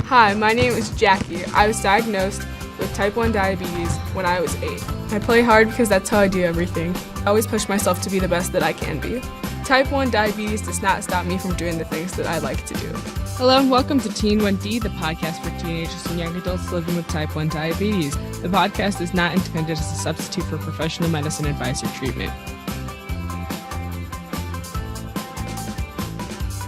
Hi, my name is Jackie. I was diagnosed with type 1 diabetes when I was 8. I play hard because that's how I do everything. I always push myself to be the best that I can be. Type 1 diabetes does not stop me from doing the things that I like to do. Hello and welcome to Teen 1D, the podcast for teenagers and young adults living with type 1 diabetes. The podcast is not intended as a substitute for professional medicine advice or treatment.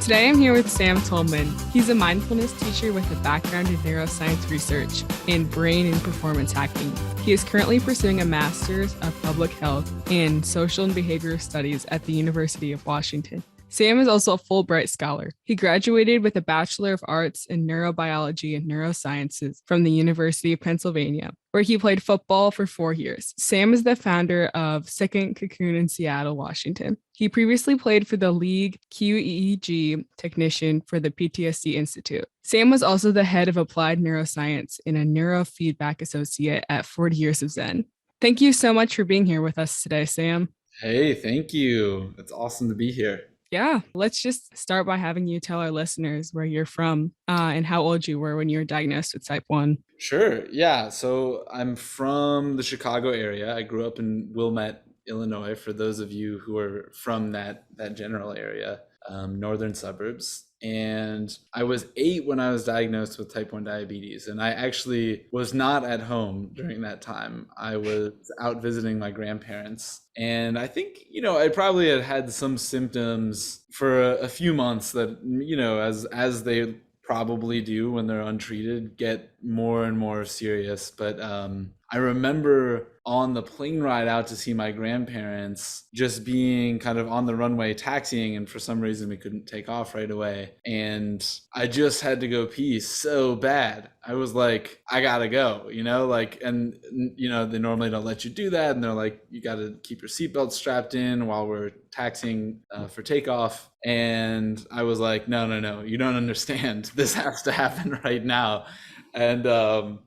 Today I'm here with Sam Tullman. He's a mindfulness teacher with a background in neuroscience research and brain and performance hacking. He is currently pursuing a master's of public health in social and behavioral studies at the University of Washington. Sam is also a Fulbright scholar. He graduated with a Bachelor of Arts in Neurobiology and Neurosciences from the University of Pennsylvania, where he played football for 4 years. Sam is the founder of Second Cocoon in Seattle, Washington. He previously played for the league QEEG technician for the PTSD Institute. Sam was also the head of applied neuroscience and a neurofeedback associate at 40 Years of Zen. Thank you so much for being here with us today, Sam. Hey, thank you. It's awesome to be here. Yeah, let's just start by having you tell our listeners where you're from and how old you were when you were diagnosed with type 1. Sure. Yeah. So I'm from the Chicago area. I grew up in Wilmette, Illinois, for those of you who are from that general area, northern suburbs. And I was 8 when I was diagnosed with type 1 diabetes. And I actually was not at home during that time. I was out visiting my grandparents. And I think, I probably had some symptoms for a few months that, as they probably do when they're untreated, get more and more serious. But I remember on the plane ride out to see my grandparents just being kind of on the runway taxiing, and for some reason we couldn't take off right away. And I just had to go pee so bad. I was like, I gotta go, they normally don't let you do that. And they're like, you gotta keep your seatbelt strapped in while we're taxiing for takeoff. And I was like, no, you don't understand. This has to happen right now. And,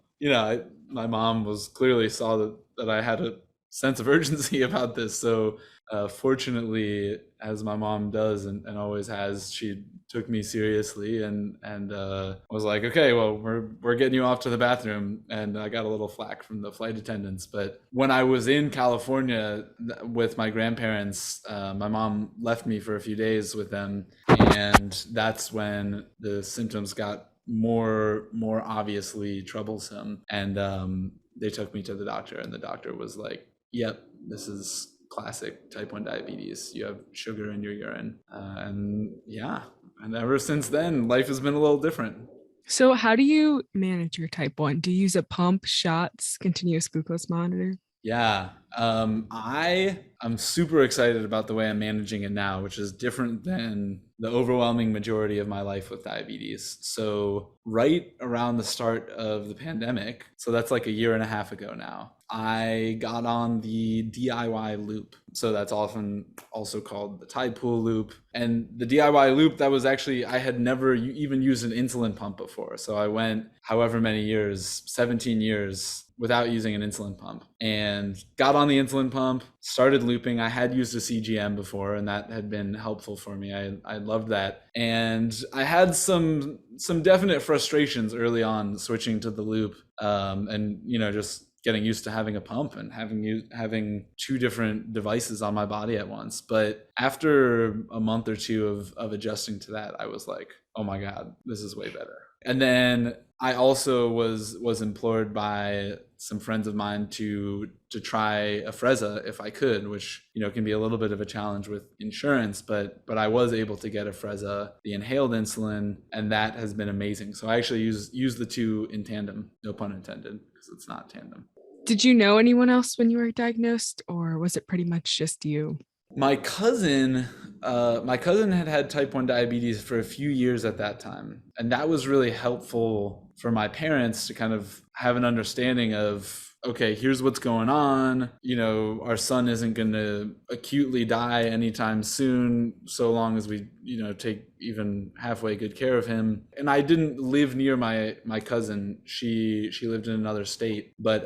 my mom was clearly saw that I had a sense of urgency about this. So fortunately, as my mom does and always has, she took me seriously and was like, okay, well, we're getting you off to the bathroom. And I got a little flack from the flight attendants. But when I was in California with my grandparents, my mom left me for a few days with them. And that's when the symptoms got more obviously troublesome, and they took me to the doctor, and the doctor was like, yep, this is classic type 1 diabetes. You have sugar in your urine. And ever since then life has been a little different. So how do you manage your type 1? Do you use a pump, shots, continuous glucose monitor? Yeah, I'm super excited about the way I'm managing it now, which is different than the overwhelming majority of my life with diabetes. So right around the start of the pandemic, so that's like a year and a half ago now, I got on the DIY loop. So that's often also called the tide pool loop. And the DIY loop, that was actually, I had never even used an insulin pump before. So I went however many years, 17 years, without using an insulin pump, and got on the insulin pump, started looping. I had used a CGM before, and that had been helpful for me. I loved that. And I had some definite frustrations early on switching to the loop, and just getting used to having a pump and having 2 different devices on my body at once. But after a month or 2 of adjusting to that, I was like, oh my God, this is way better. And then I also was implored by some friends of mine to try Afrezza if I could, which can be a little bit of a challenge with insurance, but I was able to get Afrezza, the inhaled insulin, and that has been amazing. So I actually use the 2 in tandem, no pun intended, because it's not tandem. Did you know anyone else when you were diagnosed, or was it pretty much just you? My cousin had type 1 diabetes for a few years at that time. And that was really helpful for my parents to kind of have an understanding of, okay, here's what's going on. Our son isn't going to acutely die anytime soon, so long as we, take even halfway good care of him. And I didn't live near my cousin. She lived in another state, but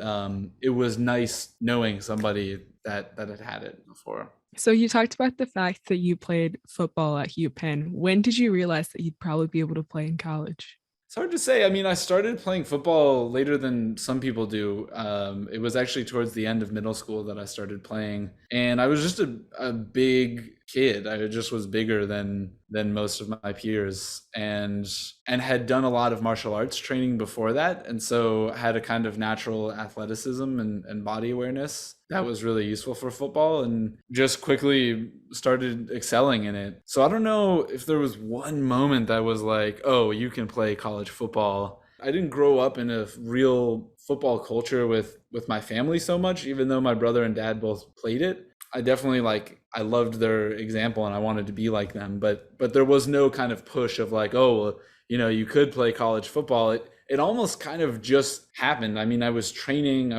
it was nice knowing somebody that had it before. So you talked about the fact that you played football at Penn. When did you realize that you'd probably be able to play in college? It's hard to say. I mean, I started playing football later than some people do. It was actually towards the end of middle school that I started playing, and I was just a big kid. I just was bigger than most of my peers, and had done a lot of martial arts training before that, and so had a kind of natural athleticism and body awareness that was really useful for football, and just quickly started excelling in it. So I don't know if there was one moment that was like, oh, you can play college football. I didn't grow up in a real football culture with my family so much, even though my brother and dad both played it. I definitely I loved their example and I wanted to be like them, but there was no kind of push of like, oh, well, you could play college football. It almost kind of just happened. I mean, I was training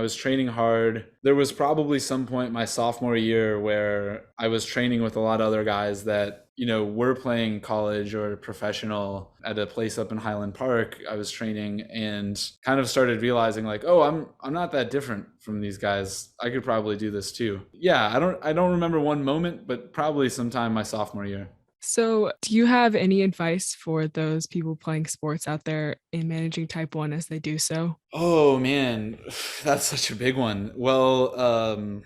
hard. There was probably some point my sophomore year where I was training with a lot of other guys that, were playing college or professional at a place up in Highland Park. I was training and kind of started realizing like, oh, I'm not that different from these guys. I could probably do this too. Yeah, I don't remember one moment, but probably sometime my sophomore year. So, do you have any advice for those people playing sports out there in managing type 1 as they do so? Oh man, that's such a big one. Well,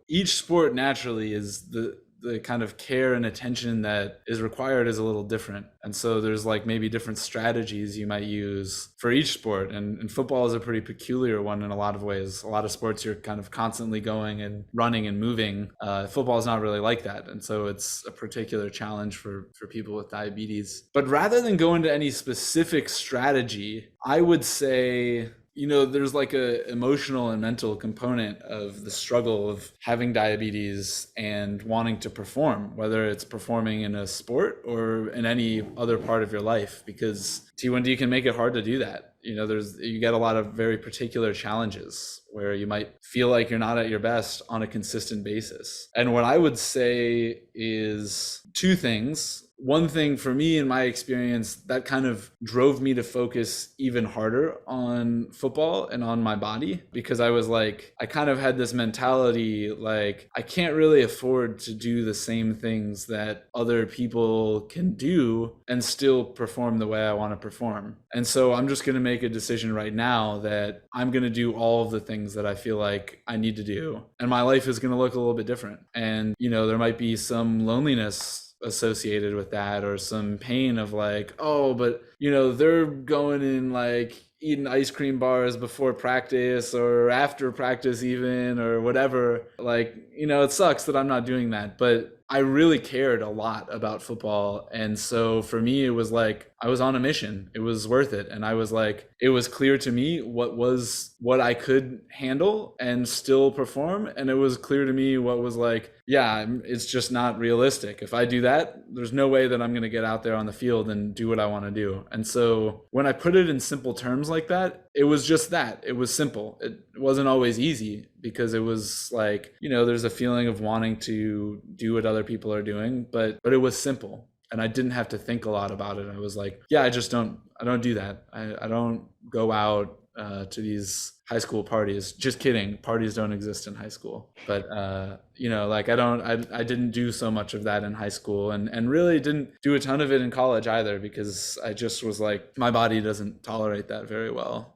each sport naturally is the kind of care and attention that is required is a little different. And so there's like maybe different strategies you might use for each sport. And football is a pretty peculiar one in a lot of ways. A lot of sports you're kind of constantly going and running and moving. Football is not really like that. And so it's a particular challenge for people with diabetes. But rather than go into any specific strategy, I would say there's like a emotional and mental component of the struggle of having diabetes and wanting to perform, whether it's performing in a sport or in any other part of your life, because T1D can make it hard to do that. You get a lot of very particular challenges where you might feel like you're not at your best on a consistent basis. And what I would say is two things. One thing for me in my experience that kind of drove me to focus even harder on football and on my body, because I was like, I kind of had this mentality like, I can't really afford to do the same things that other people can do and still perform the way I want to perform. And so I'm just going to make a decision right now that I'm going to do all of the things that I feel like I need to do. And my life is going to look a little bit different. And, there might be some loneliness associated with that, or some pain of like, oh, but they're going in like eating ice cream bars before practice or after practice even, or whatever. Like, it sucks that I'm not doing that, but I really cared a lot about football. And so for me, it was like I was on a mission. It was worth it. And I was like, it was clear to me what I could handle and still perform. And it was clear to me what was like, yeah, it's just not realistic. If I do that, there's no way that I'm going to get out there on the field and do what I want to do. And so when I put it in simple terms like that, it was just that. It was simple. It wasn't always easy, because it was like, there's a feeling of wanting to do what other people are doing, but it was simple. And I didn't have to think a lot about it. I was like, yeah, I don't do that. I don't go out to these high school parties. Just kidding. Parties don't exist in high school. But, I didn't do so much of that in high school, and really didn't do a ton of it in college either, because I just was like, my body doesn't tolerate that very well.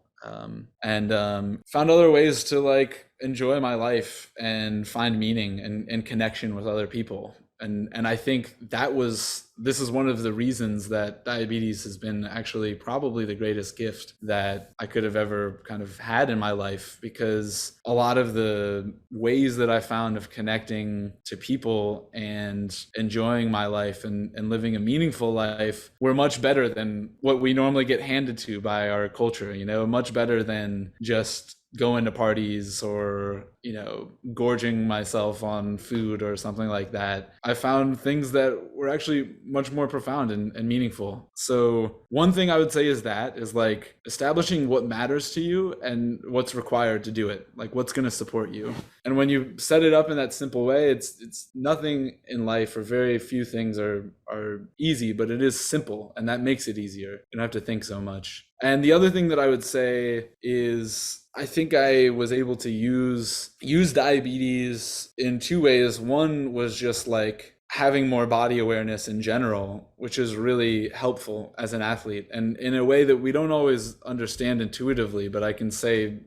And found other ways to like enjoy my life and find meaning and connection with other people. And I think this is one of the reasons that diabetes has been actually probably the greatest gift that I could have ever kind of had in my life, because a lot of the ways that I found of connecting to people and enjoying my life and living a meaningful life were much better than what we normally get handed to by our culture, much better than just going to parties or, gorging myself on food or something like that. I found things that were actually much more profound and meaningful. So one thing I would say is like establishing what matters to you and what's required to do it, like what's going to support you. And when you set it up in that simple way, it's nothing in life, or very few things are easy, but it is simple, and that makes it easier. You don't have to think so much. And the other thing that I would say is, I think I was able to use diabetes in two ways. One was just like having more body awareness in general, which is really helpful as an athlete, and in a way that we don't always understand intuitively. But I can say,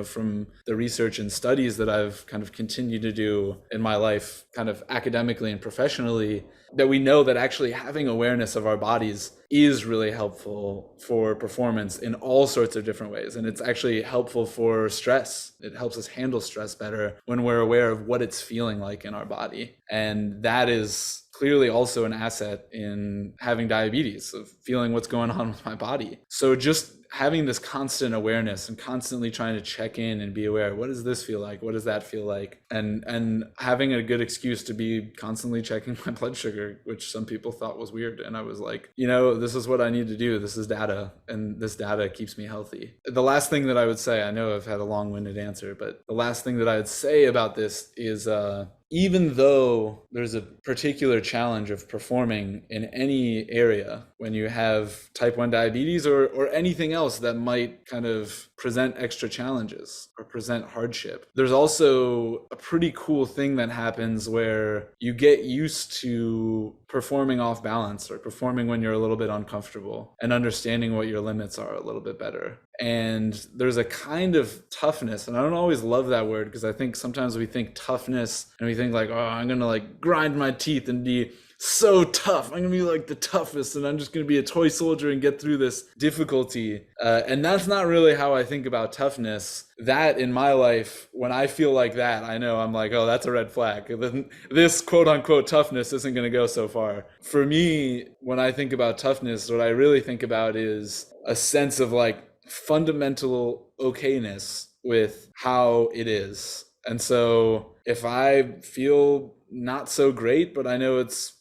from the research and studies that I've kind of continued to do in my life, kind of academically and professionally, that we know that actually having awareness of our bodies is really helpful for performance in all sorts of different ways. And it's actually helpful for stress. It helps us handle stress better when we're aware of what it's feeling like in our body. And that is clearly also an asset in having diabetes, of feeling what's going on with my body. So just having this constant awareness and constantly trying to check in and be aware, what does this feel like? What does that feel like? And having a good excuse to be constantly checking my blood sugar, which some people thought was weird. And I was like, this is what I need to do. This is data, and this data keeps me healthy. The last thing that I would say, I know I've had a long-winded answer, but the last thing that I would say about this is, even though there's a particular challenge of performing in any area when you have type 1 diabetes or anything else that might kind of present extra challenges or present hardship, there's also a pretty cool thing that happens where you get used to performing off balance or performing when you're a little bit uncomfortable and understanding what your limits are a little bit better. And there's a kind of toughness, and I don't always love that word, because I think sometimes we think toughness and we think like, oh, I'm gonna like grind my teeth and be so tough. I'm gonna be like the toughest, and I'm just gonna be a toy soldier and get through this difficulty. And that's not really how I think about toughness. That in my life, when I feel like that, I know I'm like, oh, that's a red flag. This quote unquote toughness isn't gonna go so far. For me, when I think about toughness, what I really think about is a sense of like fundamental okayness with how it is. And so if I feel not so great, but I know it's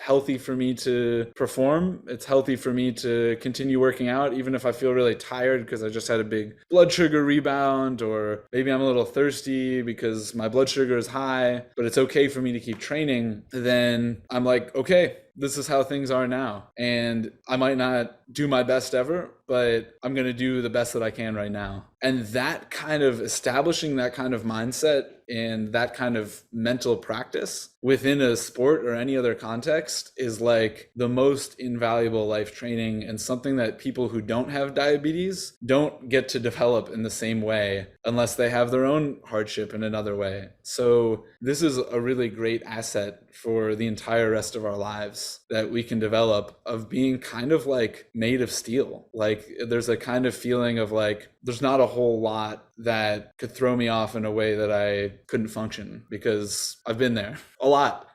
healthy for me to perform. It's healthy for me to continue working out, even if I feel really tired because I just had a big blood sugar rebound, or maybe I'm a little thirsty because my blood sugar is high, but it's okay for me to keep training. Then I'm like, okay, this is how things are now. And I might not do my best ever, but I'm going to do the best that I can right now. And that kind of establishing that kind of mindset and that kind of mental practice within a sport or any other context is like the most invaluable life training, and something that people who don't have diabetes don't get to develop in the same way unless they have their own hardship in another way. So this is a really great asset for the entire rest of our lives that we can develop, of being kind of like made of steel. Like there's a kind of feeling of like, there's not a whole lot that could throw me off in a way that I couldn't function, because I've been there a lot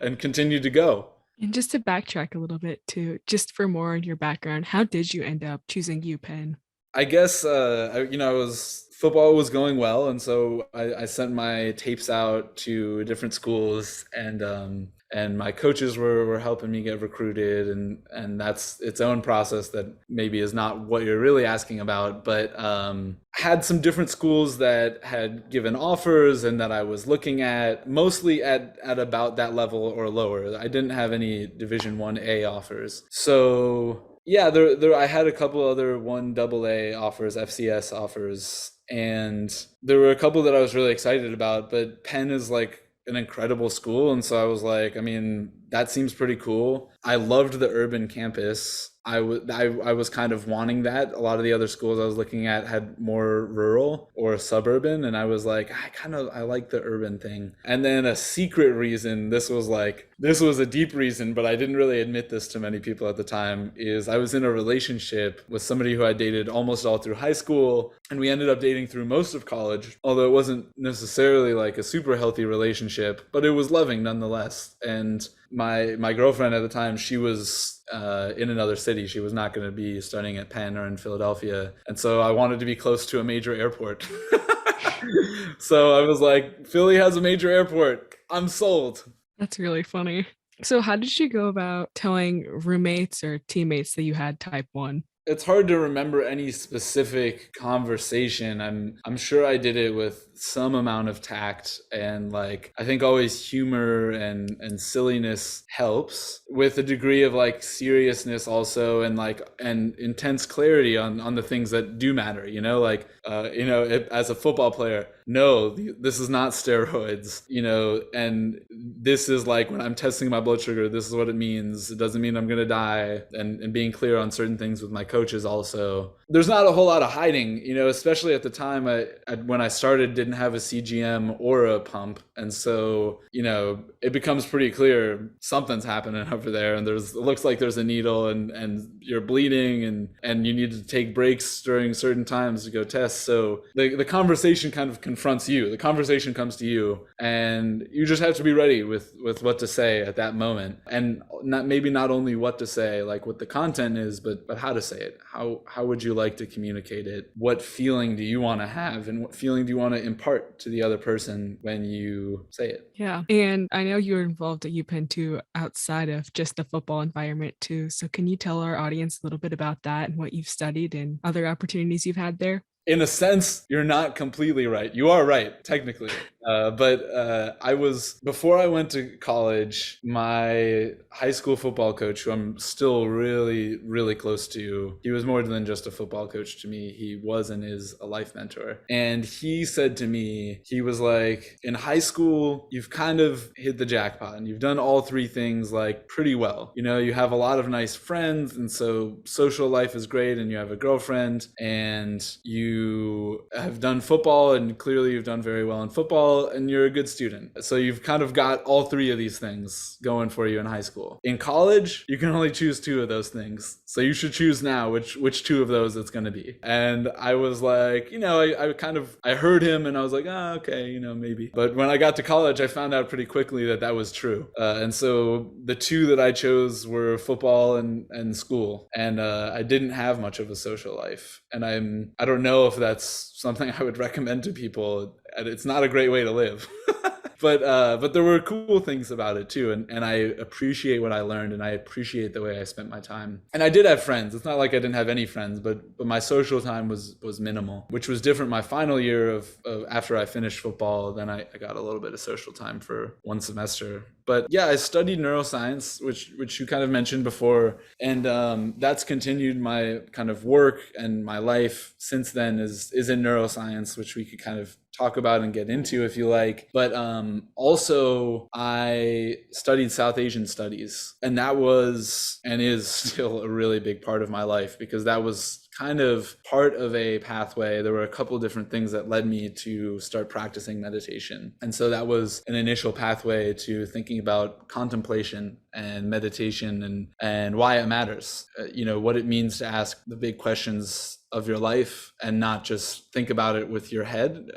and continue to go. And just to backtrack a little bit too, just for more on your background, how did you end up choosing UPenn? I guess, football was going well. And so I sent my tapes out to different schools, and my coaches were helping me get recruited, and that's its own process that maybe is not what you're really asking about, but had some different schools that had given offers and that I was looking at, mostly at about that level or lower. I didn't have any Division 1A offers. So yeah, there I had a couple other 1AA offers, FCS offers, and there were a couple that I was really excited about, but Penn is like an incredible school. And so I was like, I mean, that seems pretty cool. I loved the urban campus. I was kind of wanting that. A lot of the other schools I was looking at had more rural or suburban, and I was like, I like the urban thing. And then a secret reason, this was a deep reason, but I didn't really admit this to many people at the time, is I was in a relationship with somebody who I dated almost all through high school, and we ended up dating through most of college, although it wasn't necessarily like a super healthy relationship, but it was loving nonetheless. And my girlfriend at the time, she was in another city. She was not going to be studying at Penn or in Philadelphia. And so I wanted to be close to a major airport. So I was like, Philly has a major airport. I'm sold. That's really funny. So how did you go about telling roommates or teammates that you had type 1? It's hard to remember any specific conversation. I'm sure I did it with some amount of tact, and like I think always humor and silliness helps, with a degree of like seriousness also, and intense clarity on the things that do matter, as a football player, no, this is not steroids, and this is like when I'm testing my blood sugar, this is what it means. It doesn't mean I'm going to die, and being clear on certain things with my coaches also. There's not a whole lot of hiding, especially at the time when I started, didn't have a CGM or a pump. And so, it becomes pretty clear something's happening over there, and it looks like there's a needle and you're bleeding and you need to take breaks during certain times to go test. So the conversation kind of confronts you. The conversation comes to you, and you just have to be ready with what to say at that moment. And not only what to say, like what the content is, but how to say it. How would you like to communicate it? What feeling do you want to have, and what feeling do you want to impart to the other person when you say it? Yeah. And I know you're involved at UPenn too, outside of just the football environment too. So can you tell our audience a little bit about that and what you've studied and other opportunities you've had there? In a sense, you're not completely right. You are right, technically. But before I went to college, my high school football coach, who I'm still really, really close to, he was more than just a football coach to me. He was and is a life mentor. And he said to me, he was like, in high school, you've kind of hit the jackpot and you've done all three things like pretty well. You have a lot of nice friends, and so social life is great, and you have a girlfriend, and you have done football, and clearly you've done very well in football, and you're a good student. So you've kind of got all three of these things going for you in high school. In college, you can only choose two of those things. So you should choose now which two of those it's going to be. And I was like, I heard him and I was like, okay, maybe. But when I got to college, I found out pretty quickly that was true. And so the two that I chose were football and school. And I didn't have much of a social life. And I don't know if that's something I would recommend to people. It's not a great way to live. But there were cool things about it too, and I appreciate what I learned, and I appreciate the way I spent my time. And I did have friends. It's not like I didn't have any friends, but my social time was minimal, which was different. My final year of after I finished football, then I got a little bit of social time for one semester. But yeah, I studied neuroscience, which you kind of mentioned before, and that's continued my kind of work, and my life since then is in neuroscience, which we could kind of talk about and get into if you like. But also I studied South Asian studies, and that was and is still a really big part of my life, because that was kind of part of a pathway. There were a couple different things that led me to start practicing meditation. And so that was an initial pathway to thinking about contemplation and meditation and why it matters, what it means to ask the big questions of your life, and not just think about it with your head,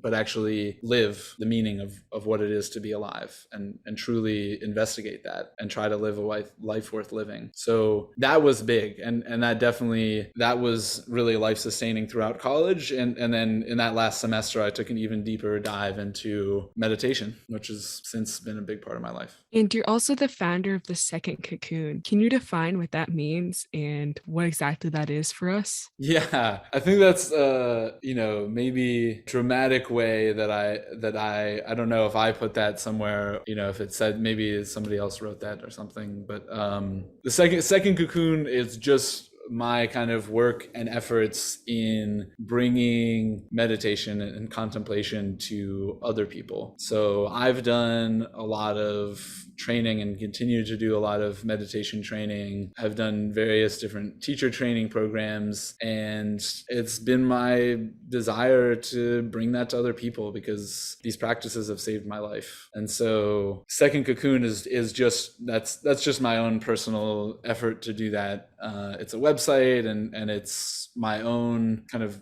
but actually live the meaning of what it is to be alive, and truly investigate that and try to live a life worth living. So that was big, and that was really life sustaining throughout college. And then in that last semester, I took an even deeper dive into meditation, which has since been a big part of my life. And you're also the founder of the second Cocoon. Can you define what that means and what exactly that is for us? Yeah, I think that's maybe dramatic way that I don't know if I put that somewhere, if it said, maybe somebody else wrote that or something. But the second Cocoon is just my kind of work and efforts in bringing meditation and contemplation to other people. So I've done a lot of training and continue to do a lot of meditation training. I've done various different teacher training programs, and it's been my desire to bring that to other people, because these practices have saved my life. And so Second Cocoon is just that's just my own personal effort to do that. It's a website, and it's my own kind of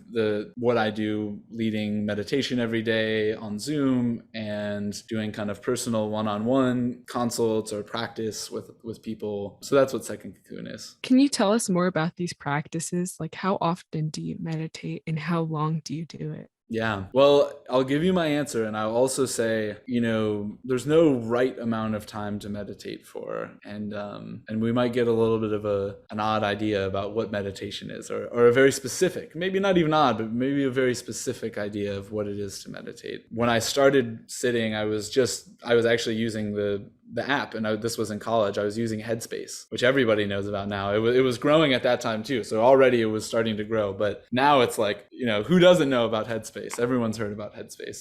what I do, leading meditation every day on Zoom, and doing kind of personal one-on-one consults or practice with people. So that's what Second Cocoon is. Can you tell us more about these practices? Like, how often do you meditate and how long do you do it? Yeah, well, I'll give you my answer, and I'll also say, there's no right amount of time to meditate for, and we might get a little bit of an odd idea about what meditation is, or a very specific, maybe not even odd, but maybe a very specific idea of what it is to meditate. When I started sitting, I was actually using the the app, and this was in college. I was using Headspace, which everybody knows about now. It was growing at that time too. So already it was starting to grow, but now it's like, who doesn't know about Headspace? Everyone's heard about Headspace.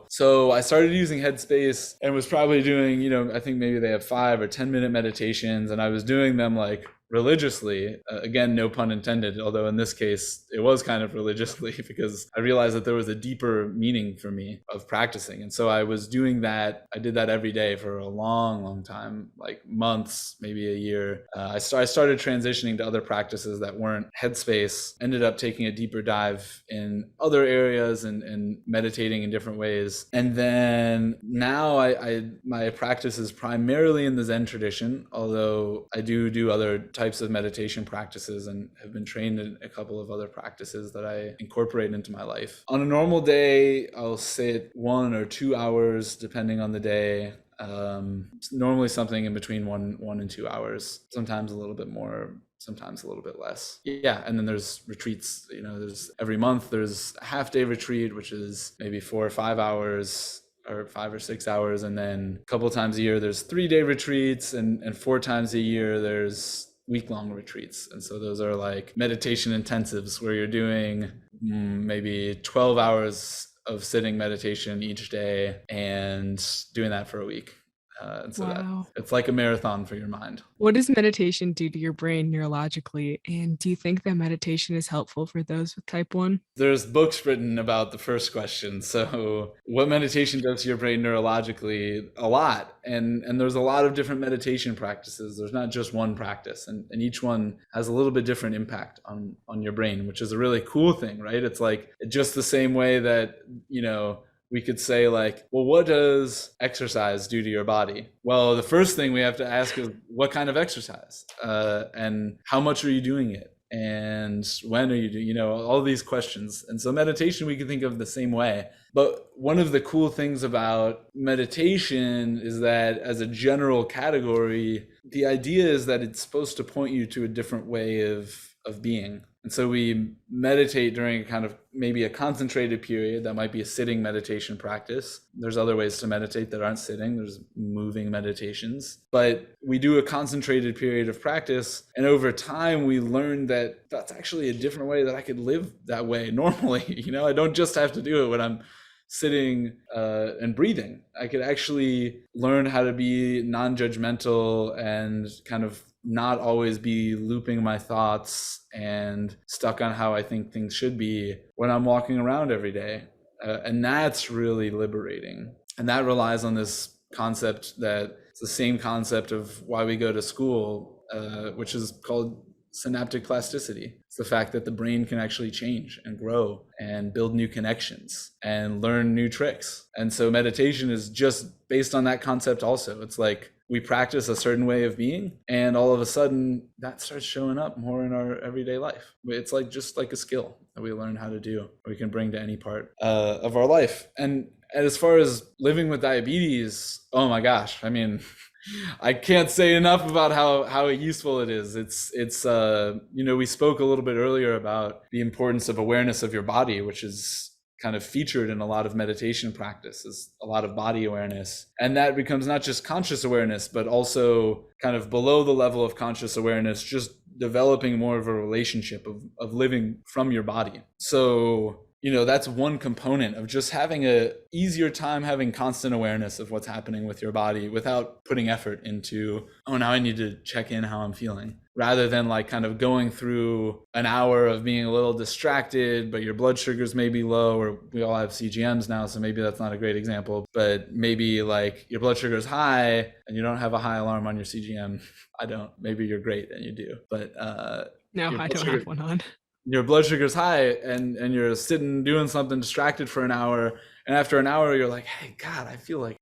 So I started using Headspace and was probably doing, I think maybe they have 5 or 10-minute meditations, and I was doing them like religiously. Again, no pun intended, although in this case it was kind of religiously because I realized that there was a deeper meaning for me of practicing. And so I was doing that. I did that every day for a long time, like months, maybe a year. I started transitioning to other practices that weren't Headspace, ended up taking a deeper dive in other areas and meditating in different ways. And then now my practice is primarily in the Zen tradition, although I do other types of meditation practices and have been trained in a couple of other practices that I incorporate into my life. On a normal day, I'll sit 1 or 2 hours, depending on the day. Normally something in between 1 and 2 hours, sometimes a little bit more, sometimes a little bit less. Yeah, and then there's retreats. There's every month there's a half-day retreat, which is maybe 4 or 5 hours, or 5 or 6 hours, and then a couple of times a year there's 3-day retreats, and 4 times a year there's week-long retreats. And so those are like meditation intensives where you're doing maybe 12 hours of sitting meditation each day and doing that for a week. And so Wow. it's like a marathon for your mind. What does meditation do to your brain neurologically? And do you think that meditation is helpful for those with type 1? There's books written about the first question. So what meditation does to your brain neurologically? A lot. And there's a lot of different meditation practices. There's not just one practice. And each one has a little bit different impact on your brain, which is a really cool thing, right? It's like just the same way that, we could say like, well, what does exercise do to your body? Well, the first thing we have to ask is what kind of exercise, and how much are you doing it? And when are you doing, all these questions. And so meditation, we can think of the same way. But one of the cool things about meditation is that as a general category, the idea is that it's supposed to point you to a different way of being. And so we meditate during kind of maybe a concentrated period that might be a sitting meditation practice. There's other ways to meditate that aren't sitting. There's moving meditations. But we do a concentrated period of practice. And over time, we learn that that's actually a different way that I could live that way normally. I don't just have to do it when I'm sitting and breathing. I could actually learn how to be non-judgmental and kind of not always be looping my thoughts and stuck on how I think things should be when I'm walking around every day. And that's really liberating. And that relies on this concept that it's the same concept of why we go to school, which is called synaptic plasticity. It's the fact that the brain can actually change and grow and build new connections and learn new tricks. And so meditation is just based on that concept also. It's like we practice a certain way of being, and all of a sudden that starts showing up more in our everyday life. It's like just like a skill that we learn how to do, we can bring to any part of our life. And as far as living with diabetes, oh my gosh, I mean, I can't say enough about how useful it is. It's we spoke a little bit earlier about the importance of awareness of your body, which is kind of featured in a lot of meditation practices, a lot of body awareness. And that becomes not just conscious awareness, but also kind of below the level of conscious awareness, just developing more of a relationship of living from your body. So that's one component of just having a easier time having constant awareness of what's happening with your body without putting effort into, oh, now I need to check in how I'm feeling, rather than like kind of going through an hour of being a little distracted, but your blood sugars may be low, or we all have CGMs now, so maybe that's not a great example, but maybe like your blood sugar is high and you don't have a high alarm on your CGM. I don't, maybe you're great and you do, but no, I don't have one on. Your blood sugar's high and you're sitting doing something distracted for an hour, and after an hour you're like, hey, God, I feel like,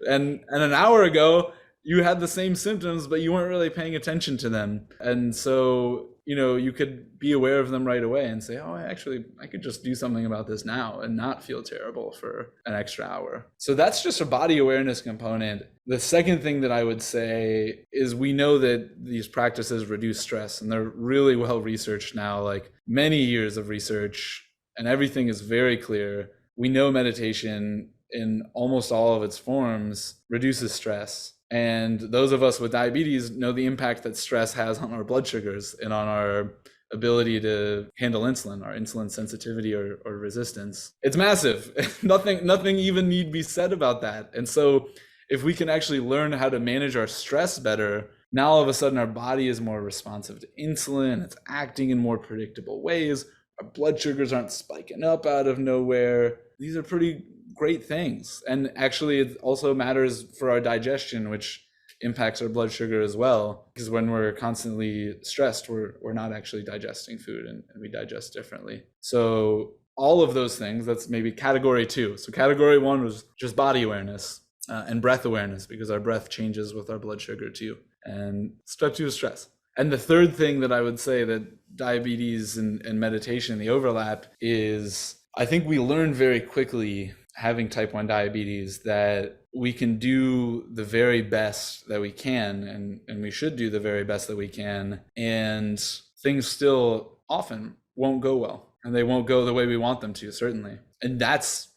and an hour ago you had the same symptoms, but you weren't really paying attention to them. And so you could be aware of them right away and say, oh, I could just do something about this now and not feel terrible for an extra hour. So that's just a body awareness component. The second thing that I would say is we know that these practices reduce stress, and they're really well researched now, like many years of research, and everything is very clear. We know meditation in almost all of its forms reduces stress. And those of us with diabetes know the impact that stress has on our blood sugars and on our ability to handle insulin, our insulin sensitivity or resistance. It's massive. Nothing even need be said about that. And so if we can actually learn how to manage our stress better, now all of a sudden our body is more responsive to insulin, it's acting in more predictable ways, our blood sugars aren't spiking up out of nowhere. These are pretty great things. And actually it also matters for our digestion, which impacts our blood sugar as well, because when we're constantly stressed, we're not actually digesting food, and we digest differently. So all of those things, that's maybe category 2. So category 1 was just body awareness and breath awareness, because our breath changes with our blood sugar too. And step 2 is stress. And the third thing that I would say that diabetes and meditation, the overlap is, I think we learn very quickly having type 1 diabetes that we can do the very best that we can, and we should do the very best that we can, and things still often won't go well, and they won't go the way we want them to, certainly. And that's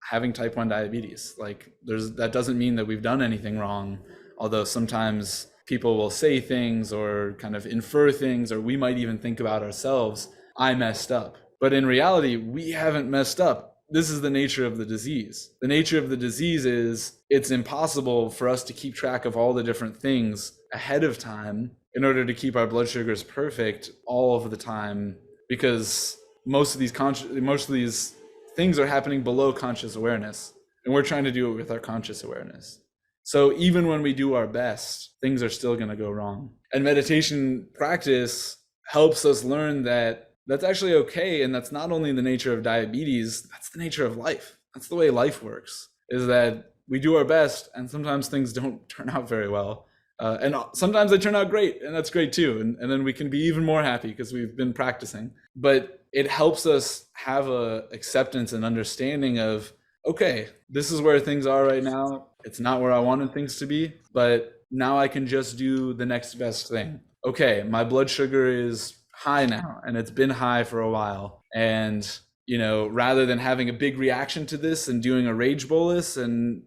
having type 1 diabetes. Like, that doesn't mean that we've done anything wrong, although sometimes people will say things or kind of infer things, or we might even think about ourselves, I messed up. But in reality, we haven't messed up. This is the nature of the disease. The nature of the disease is it's impossible for us to keep track of all the different things ahead of time in order to keep our blood sugars perfect all of the time, because most of these things are happening below conscious awareness, and we're trying to do it with our conscious awareness. So even when we do our best, things are still going to go wrong. And meditation practice helps us learn that that's actually okay. And that's not only the nature of diabetes, that's the nature of life. That's the way life works, is that we do our best, and sometimes things don't turn out very well. And sometimes they turn out great, and that's great too. And then we can be even more happy because we've been practicing. But it helps us have a acceptance and understanding of, okay, this is where things are right now. It's not where I wanted things to be, but now I can just do the next best thing. Okay, my blood sugar is high now, and it's been high for a while. And, rather than having a big reaction to this and doing a rage bolus and,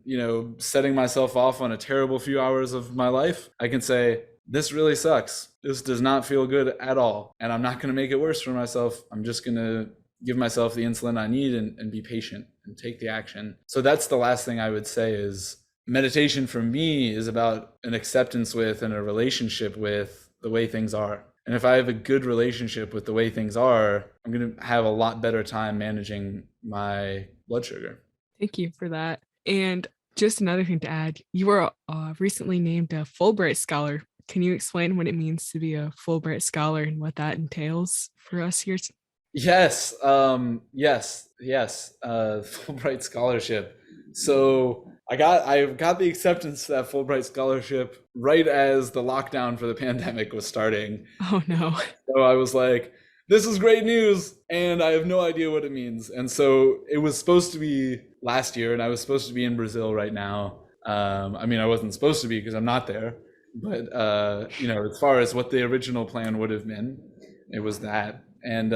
setting myself off on a terrible few hours of my life, I can say, this really sucks. This does not feel good at all. And I'm not going to make it worse for myself. I'm just going to give myself the insulin I need and be patient and take the action. So that's the last thing I would say is meditation for me is about an acceptance with and a relationship with the way things are. And if I have a good relationship with the way things are, I'm going to have a lot better time managing my blood sugar. Thank you for that. And just another thing to add, you were recently named a Fulbright Scholar. Can you explain what it means to be a Fulbright Scholar and what that entails for us here? Yes. Fulbright Scholarship. So I got the acceptance to that Fulbright Scholarship right as the lockdown for the pandemic was starting. Oh no. So I was like, this is great news, and I have no idea what it means. And so it was supposed to be last year, and I was supposed to be in Brazil right now. I wasn't supposed to be because I'm not there, but as far as what the original plan would have been, it was that. And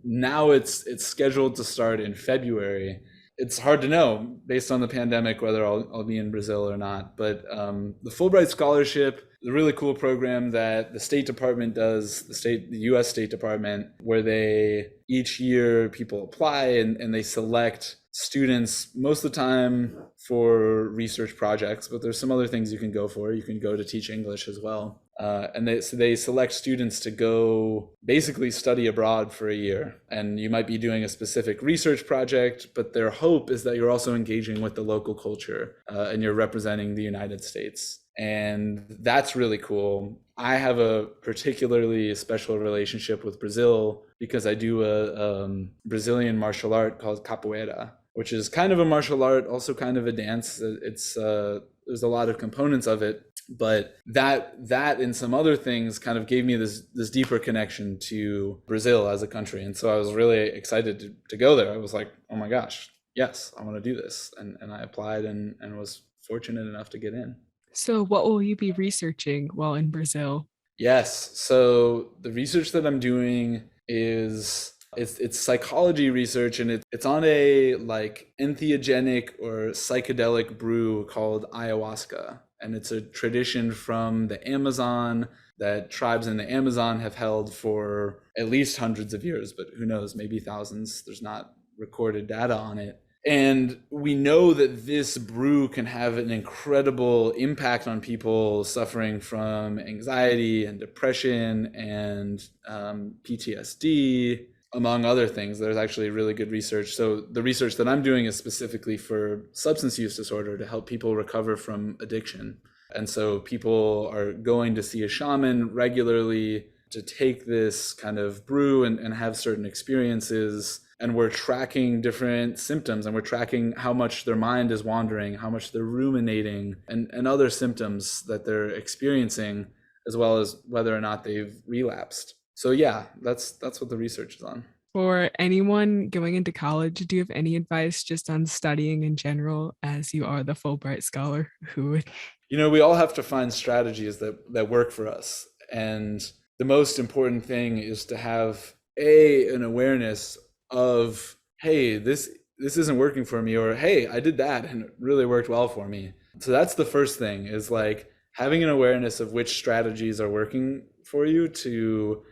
now it's scheduled to start in February. It's hard to know based on the pandemic whether I'll be in Brazil or not. But the Fulbright Scholarship is a really cool program that the State Department does, the U.S. State Department, where each year people apply and they select students most of the time for research projects, but there's some other things you can go for. You can go to teach English as well. And they select students to go basically study abroad for a year. And you might be doing a specific research project, but their hope is that you're also engaging with the local culture and you're representing the United States. And that's really cool. I have a particularly special relationship with Brazil because I do a Brazilian martial art called capoeira, which is kind of a martial art, also kind of a dance. It's there's a lot of components of it. But that and some other things kind of gave me this deeper connection to Brazil as a country. And so I was really excited to go there. I was like, oh my gosh, yes, I want to do this. And I applied and was fortunate enough to get in. So what will you be researching while in Brazil? Yes. So the research that I'm doing is It's psychology research, and it's on a like entheogenic or psychedelic brew called ayahuasca. And it's a tradition from the Amazon that tribes in the Amazon have held for at least hundreds of years, but who knows, maybe thousands. There's not recorded data on it. And we know that this brew can have an incredible impact on people suffering from anxiety and depression and PTSD, among other things. There's actually really good research. So the research that I'm doing is specifically for substance use disorder to help people recover from addiction. And so people are going to see a shaman regularly to take this kind of brew and have certain experiences. And we're tracking different symptoms, and we're tracking how much their mind is wandering, how much they're ruminating, and other symptoms that they're experiencing, as well as whether or not they've relapsed. So yeah, that's what the research is on. For anyone going into college, do you have any advice just on studying in general, as you are the Fulbright scholar who would... We all have to find strategies that work for us. And the most important thing is to have an awareness of, hey, this isn't working for me, or hey, I did that and it really worked well for me. So that's the first thing, is like having an awareness of which strategies are working for you to,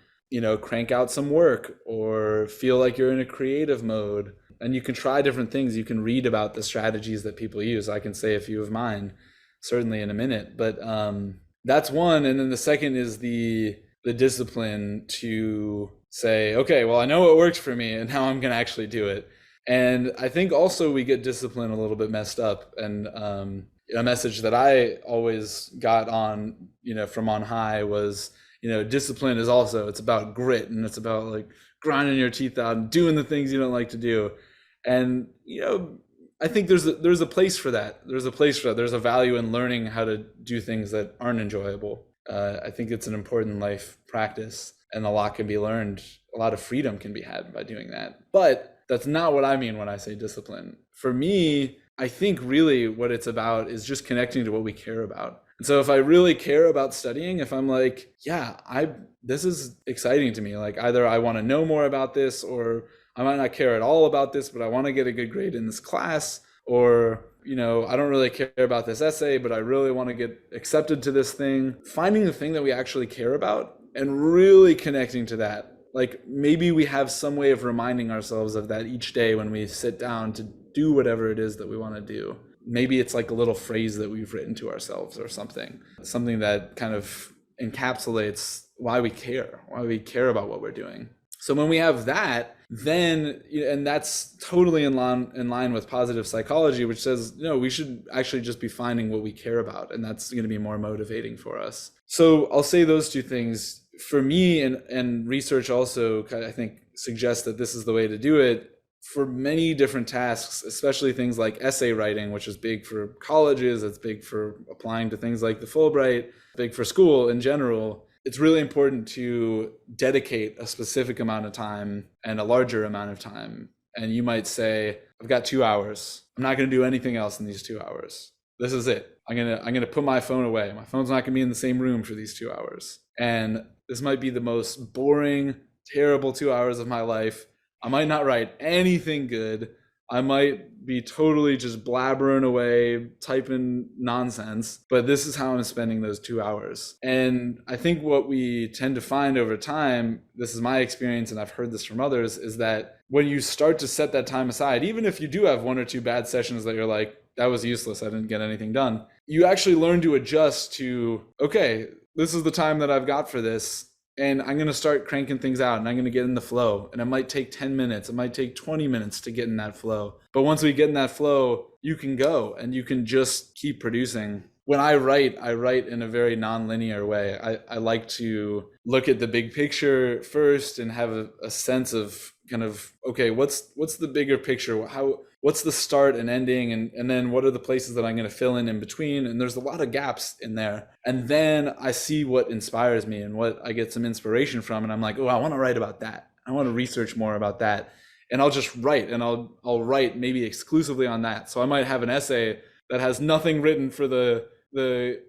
crank out some work or feel like you're in a creative mode. And you can try different things. You can read about the strategies that people use. I can say a few of mine certainly in a minute, but that's one. And then the second is the discipline to say, okay, well, I know what works for me and now I'm going to actually do it. And I think also we get discipline a little bit messed up. And a message that I always got on, from on high was, discipline is also, it's about grit, and it's about like grinding your teeth out and doing the things you don't like to do. And, I think there's a place for that. There's a value in learning how to do things that aren't enjoyable. I think it's an important life practice, and a lot can be learned. A lot of freedom can be had by doing that. But that's not what I mean when I say discipline. For me, I think really what it's about is just connecting to what we care about. And so if I really care about studying, if I'm like, yeah, this is exciting to me, like either I want to know more about this, or I might not care at all about this, but I want to get a good grade in this class, or, I don't really care about this essay, but I really want to get accepted to this thing. Finding the thing that we actually care about and really connecting to that. Like maybe we have some way of reminding ourselves of that each day when we sit down to do whatever it is that we want to do. Maybe it's like a little phrase that we've written to ourselves or something that kind of encapsulates why we care about what we're doing. So when we have that, then, and that's totally in line with positive psychology, which says, we should actually just be finding what we care about, and that's going to be more motivating for us. So I'll say those two things. For me, and research also, I think, suggests that this is the way to do it. For many different tasks, especially things like essay writing, which is big for colleges, it's big for applying to things like the Fulbright, big for school in general, it's really important to dedicate a specific amount of time and a larger amount of time. And you might say, I've got 2 hours. I'm not going to do anything else in these 2 hours. This is it. I'm going to put my phone away. My phone's not going to be in the same room for these 2 hours. And this might be the most boring, terrible 2 hours of my life. I might not write anything good. I might be totally just blabbering away, typing nonsense, but this is how I'm spending those 2 hours. And I think what we tend to find over time, this is my experience and I've heard this from others, is that when you start to set that time aside, even if you do have 1 or 2 bad sessions that you're like, that was useless, I didn't get anything done, you actually learn to adjust to, okay, this is the time that I've got for this. And I'm going to start cranking things out, and I'm going to get in the flow. And it might take 10 minutes. It might take 20 minutes to get in that flow. But once we get in that flow, you can go and you can just keep producing. When I write in a very non-linear way. I like to look at the big picture first and have a sense of kind of, okay, what's the bigger picture? What's the start and ending? And then what are the places that I'm going to fill in between? And there's a lot of gaps in there. And then I see what inspires me and what I get some inspiration from. And I'm like, oh, I want to write about that. I want to research more about that. And I'll just write, and I'll write maybe exclusively on that. So I might have an essay that has nothing written for the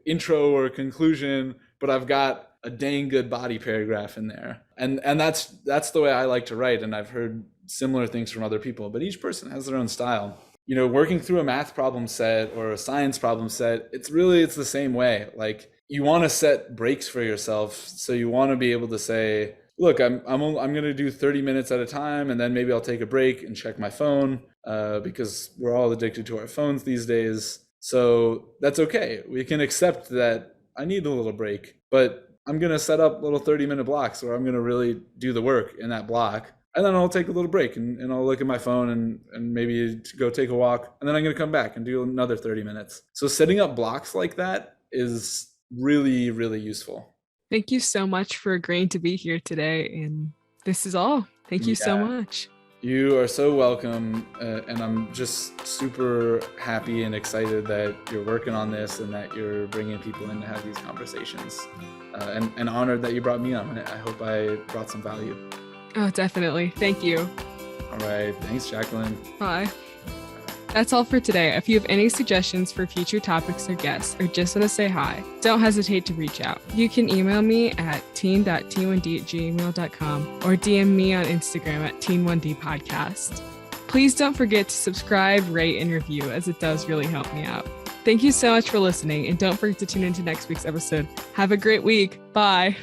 intro or conclusion, but I've got a dang good body paragraph in there. And that's the way I like to write. And I've heard similar things from other people, but each person has their own style. You know, working through a math problem set or a science problem set, it's the same way. Like, you want to set breaks for yourself. So you want to be able to say, look, I'm going to do 30 minutes at a time, and then maybe I'll take a break and check my phone, because we're all addicted to our phones these days. So that's okay. We can accept that I need a little break, but I'm going to set up little 30-minute blocks where I'm going to really do the work in that block. And then I'll take a little break and I'll look at my phone and maybe go take a walk. And then I'm going to come back and do another 30 minutes. So setting up blocks like that is really, really useful. Thank you so much for agreeing to be here today. And this is all. Thank you so much. You are so welcome. And I'm just super happy and excited that you're working on this and that you're bringing people in to have these conversations. And honored that you brought me on. I hope I brought some value. Oh, definitely. Thank you. All right. Thanks, Jacqueline. Bye. That's all for today. If you have any suggestions for future topics or guests, or just want to say hi, don't hesitate to reach out. You can email me at teen.t1d@gmail.com or DM me on Instagram at teen1dpodcast. Please don't forget to subscribe, rate, and review, as it does really help me out. Thank you so much for listening, and don't forget to tune into next week's episode. Have a great week. Bye.